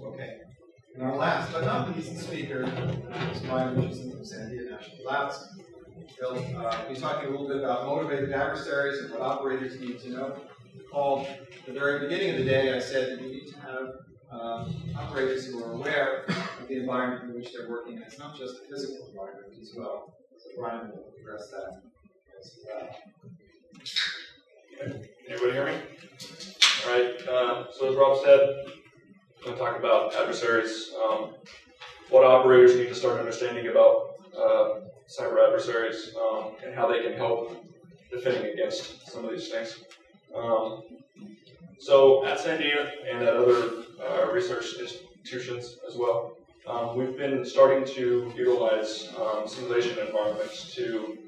Okay. And our last but not least speaker is Bryan Richardson from Sandia National Labs. He'll be talking a little bit about motivated adversaries and what operators need to know. Recall, at the very beginning of the day, I said that you need to have operators who are aware of the environment in which they're working. And it's not just the physical environment as well. So Bryan will address that as well. Okay. Anybody hear me? All right. So as Rob said, I'm going to talk about adversaries, what operators need to start understanding about cyber adversaries, and how they can help defending against some of these things. So at Sandia and at other research institutions as well, we've been starting to utilize simulation environments to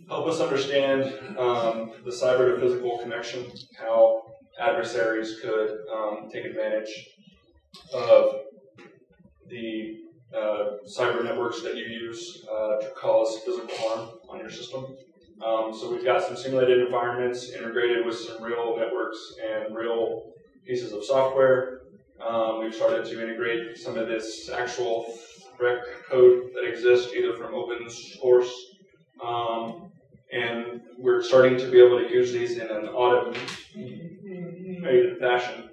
help us understand the cyber to physical connection, how adversaries could take advantage of the cyber networks that you use to cause physical harm on your system. So we've got some simulated environments integrated with some real networks and real pieces of software. We've started to integrate some of this actual threat code that exists either from open source, and we're starting to be able to use these in an automated fashion.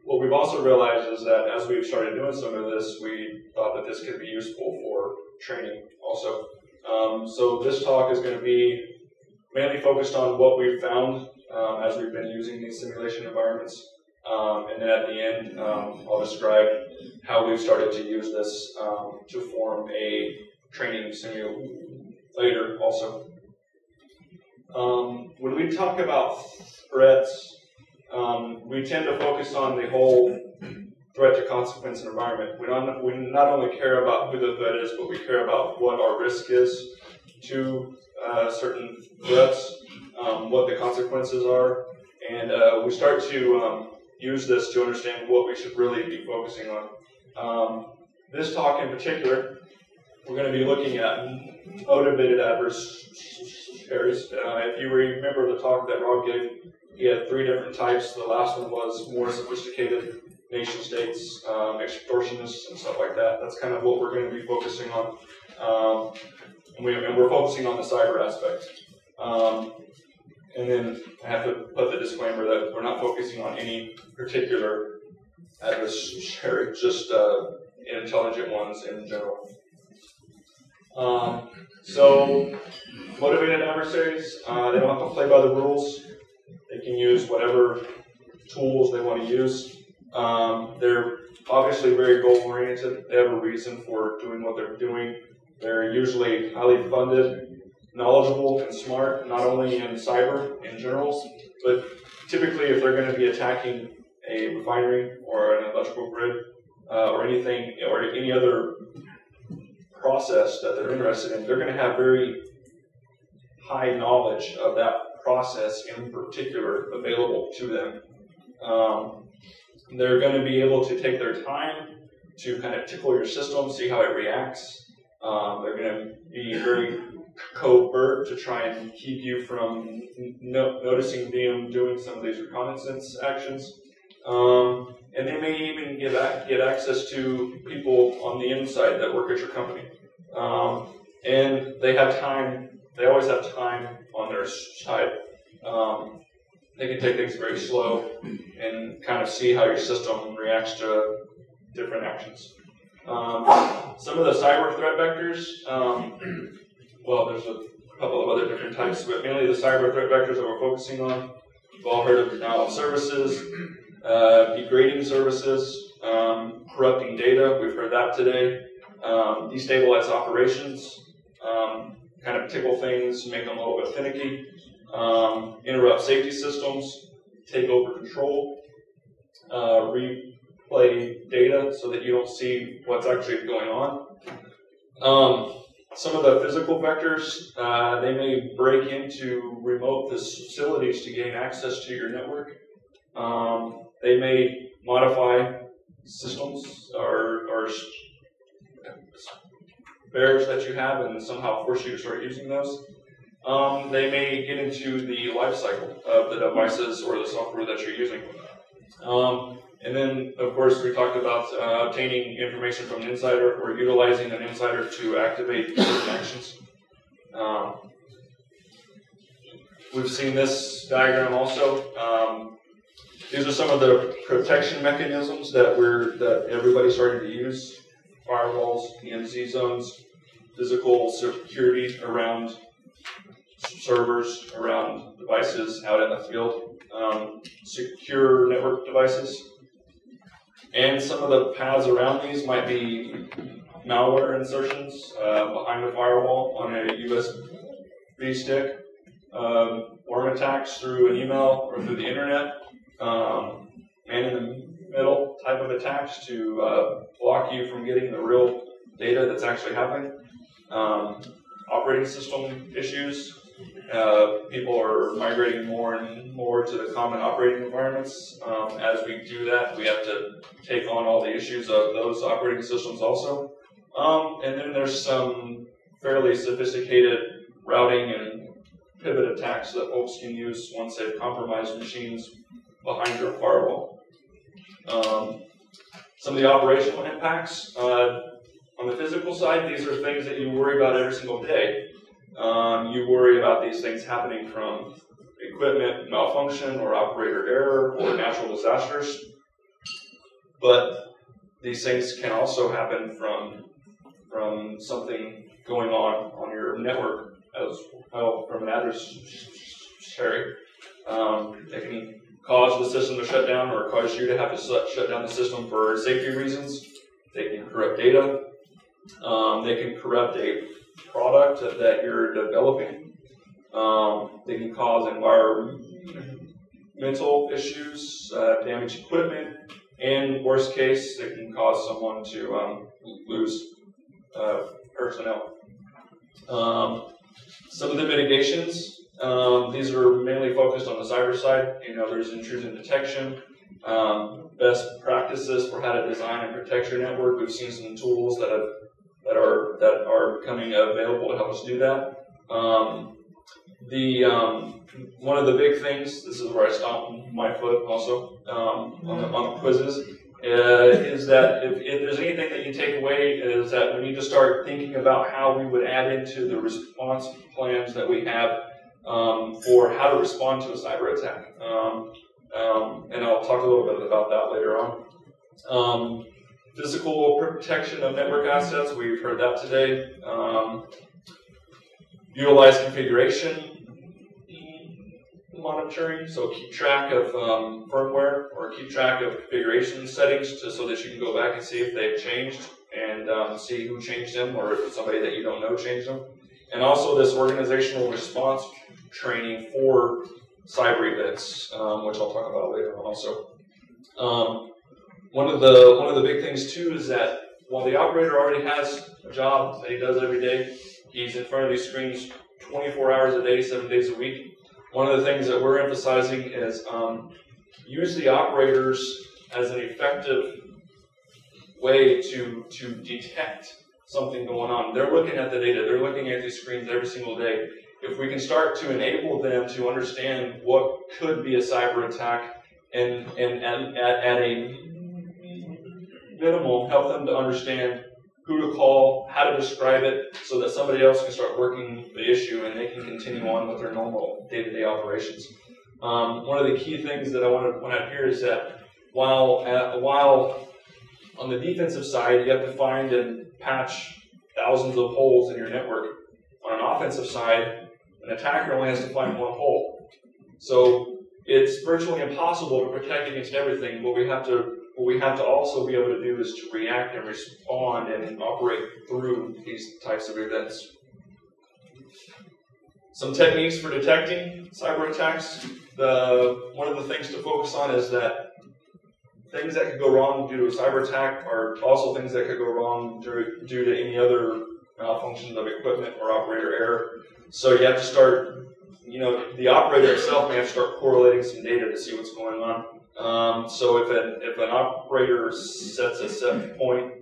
What we've also realized is that as we've started doing some of this, we thought that this could be useful for training also. So this talk is going to be mainly focused on what we've found as we've been using these simulation environments. And then at the end, I'll describe how we've started to use this to form a training simulator also. When we talk about threats, we tend to focus on the whole threat to consequence and environment. We not only care about who the threat is, but we care about what our risk is to certain threats, what the consequences are, and we start to use this to understand what we should really be focusing on. This talk in particular, we're going to be looking at motivated adversaries. If you remember the talk that Rob gave, he had 3 different types. The last one was more sophisticated nation states, extortionists, and stuff like that. That's kind of what we're going to be focusing on. And we're focusing on the cyber aspect. And then I have to put the disclaimer that we're not focusing on any particular adversary, just intelligent ones in general. So, motivated adversaries, they don't have to play by the rules. They can use whatever tools they want to use. They're obviously very goal-oriented. They have a reason for doing what they're doing. They're usually highly funded, knowledgeable, and smart, not only in cyber in general, but typically if they're going to be attacking a refinery or an electrical grid or anything, or any other process that they're interested in, they're going to have very high knowledge of that process in particular available to them. They're going to be able to take their time to kind of tickle your system, see how it reacts. They're going to be very covert to try and keep you from noticing them doing some of these reconnaissance actions. And they may even get access to people on the inside that work at your company. And they have time. They always have time on their side. They can take things very slow and kind of see how your system reacts to different actions. Some of the cyber threat vectors, well, there's a couple of other different types, but mainly the cyber threat vectors that we're focusing on. We've all heard of denial of services, degrading services, corrupting data. We've heard that today. Destabilize operations, kind of tickle things, make them a little bit finicky. Interrupt safety systems, take over control, replay data so that you don't see what's actually going on. Some of the physical vectors, they may break into remote facilities to gain access to your network. They may modify systems or spares that you have and somehow force you to start using those. They may get into the life cycle of the devices or the software that you're using. And then, of course, we talked about obtaining information from an insider or utilizing an insider to activate certain actions. We've seen this diagram also. These are some of the protection mechanisms that everybody's starting to use: firewalls, PMZ zones, physical security around servers, around devices out in the field, secure network devices. And some of the paths around these might be malware insertions behind a firewall on a USB stick, worm attacks through an email or through the internet, man-in-the-middle type of attacks to block you from getting the real data that's actually happening. Operating system issues. People are migrating more and more to the common operating environments. As we do that, we have to take on all the issues of those operating systems also. And then there's some fairly sophisticated routing and pivot attacks that folks can use once they've compromised machines behind their firewall. Some of the operational impacts. On the physical side, these are things that you worry about every single day. You worry about these things happening from equipment malfunction or operator error or natural disasters. But these things can also happen from something going on your network as well, from an adversary. It can cause the system to shut down or cause you to have to shut down the system for safety reasons. They can corrupt data. They can corrupt a product that you're developing. They can cause environmental issues, damage equipment, and worst case, they can cause someone to lose personnel. Some of the mitigations, these are mainly focused on the cyber side. There's intrusion detection, best practices for how to design and protect your network. We've seen some tools that are becoming available to help us do that. One of the big things, this is where I stomp my foot also on the quizzes, is that if there's anything that you take away, is that we need to start thinking about how we would add into the response plans that we have for how to respond to a cyber attack. And I'll talk a little bit about that later on. Physical protection of network assets, we've heard that today. Utilize configuration monitoring, so keep track of firmware or keep track of configuration settings so that you can go back and see if they've changed and see who changed them or if somebody that you don't know changed them. And also this organizational response training for cyber events, which I'll talk about later on also. One of the big things too is that while the operator already has a job that he does every day, he's in front of these screens 24 hours a day, 7 days a week. One of the things that we're emphasizing is use the operators as an effective way to detect something going on. They're looking at the data, they're looking at these screens every single day. If we can start to enable them to understand what could be a cyber attack and at a minimum, help them to understand who to call, how to describe it, so that somebody else can start working the issue and they can continue on with their normal day-to-day operations. One of the key things that I want to point out here is that while on the defensive side you have to find and patch thousands of holes in your network, on an offensive side, an attacker only has to find one hole. So it's virtually impossible to protect against everything. What we have to also be able to do is to react and respond and operate through these types of events. Some techniques for detecting cyber attacks. One of the things to focus on is that things that could go wrong due to a cyber attack are also things that could go wrong due to any other malfunctions of equipment or operator error. So you have to start, the operator itself may have to start correlating some data to see what's going on. So if an operator sets a set point,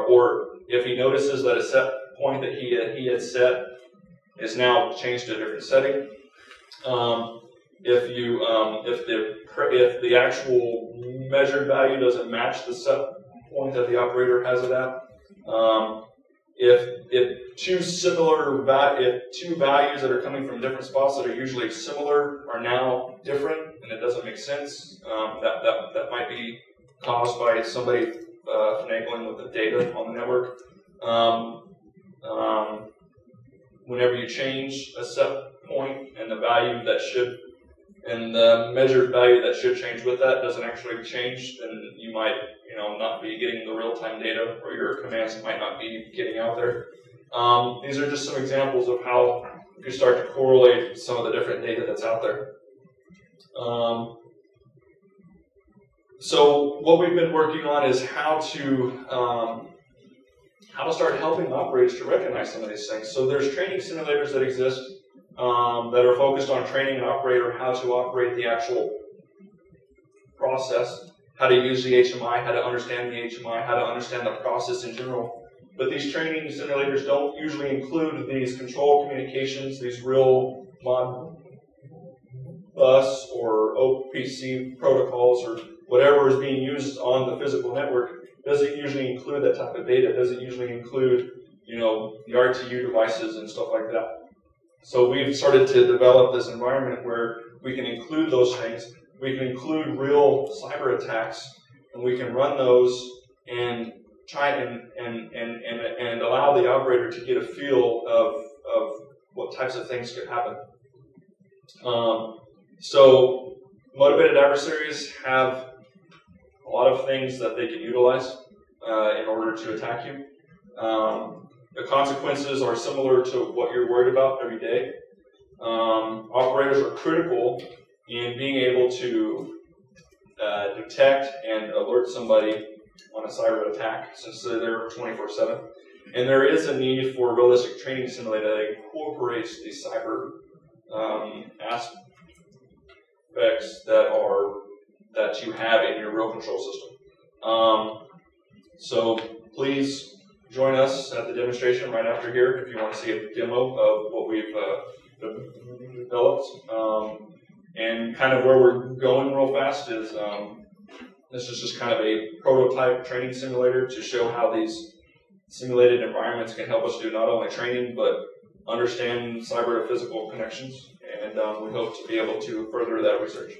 or if he notices that a set point that he had set is now changed to a different setting, if the actual measured value doesn't match the set point that the operator has it at, if two values that are coming from different spots that are usually similar are now different and it doesn't make sense, that might be caused by somebody finagling with the data on the network. Whenever you change a set point and the value that should, and the measured value that should change with that doesn't actually change, then you might, not be getting the real-time data, or your commands might not be getting out there. These are just some examples of how you start to correlate some of the different data that's out there. So what we've been working on is how to start helping operators to recognize some of these things. So there's training simulators that exist that are focused on training an operator how to operate the actual process, how to use the HMI, how to understand the HMI, how to understand the process in general. But these training simulators don't usually include these control communications, these real Modbus or OPC protocols or whatever is being used on the physical network. Doesn't usually include that type of data. Doesn't usually include, the RTU devices and stuff like that. So we've started to develop this environment where we can include those things. We can include real cyber attacks, and we can run those and try and allow the operator to get a feel of what types of things could happen. So motivated adversaries have a lot of things that they can utilize in order to attack you. The consequences are similar to what you're worried about every day. Operators are critical in being able to detect and alert somebody on a cyber attack, since they're there 24/7. And there is a need for a realistic training simulator that incorporates the cyber aspects that you have in your real control system. So please join us at the demonstration right after here if you want to see a demo of what we've developed. And kind of where we're going real fast is this is just kind of a prototype training simulator to show how these simulated environments can help us do not only training but understand cyber to physical connections. And we hope to be able to further that research.